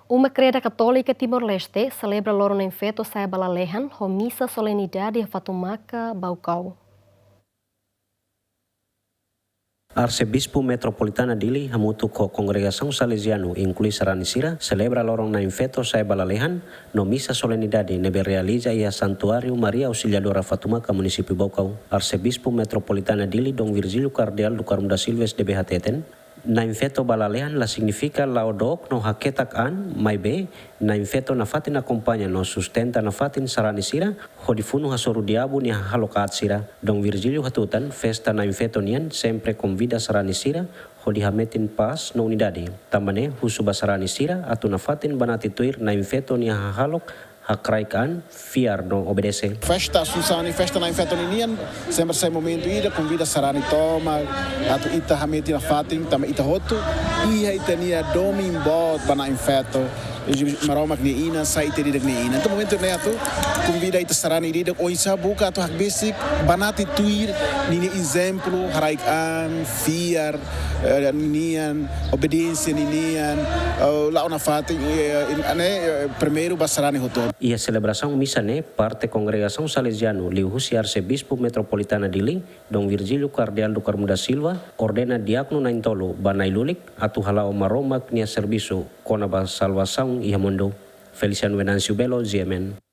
Uma creda católica Timor-Leste celebra loro em feto sai balalehan ho missa solenidade Fatumaca Baucau. Arcebispo Metropolitana Dili hamutu ko Congregação Salesiano inclui Saranisira celebra lorong na infeto sai balalehan no missa solenidade nebe realiza ia Santuário Maria Auxiliadora Fatumaca município Baucau. Arcebispo Metropolitana Dili Dom Virgílio Cardeal do Carmo da Silves de BHTeten. Na infeto balalehan la significa laodok no haketak an mai be na infeto na fatin acompanha no sustenta na fatin Saranisira ho difunu hasoru diabu ni halokat sira. Dong Virgílio hatutan festa na infeto nian sempre convida Saranisira ho dihametin pas no unidade. Tamane husuba Saranisira atu na fatin banati tuir na infeto ni halok hakraikan fiar no obedece. Festa Susani, festa na infeto ninian, sempre sai momento ida convida Sarani toma, atu ita hameti na fatin, tama ita hotu, ia itania domi bot bana infeto. Maromak ni ina sai ite didak ni ina. Itu momento ne atu convida ita Sarani didak oisa buka atu hak basic banati tuir nini exemplo haraikan fiar ninian obediência ninian lá na fatin ane primeiro basarani hotu. Ia celebração missa ne parte Congregação Salesiano liuhusi Arcebispo Metropolitana Dili Dom Virgílio Cardeal do Carmo da Silva ordena diácono na intolo banai lulik atu halau maromak nia serviço kona ba salvação ia mundo. Feliciano Venancio Belo, GMN.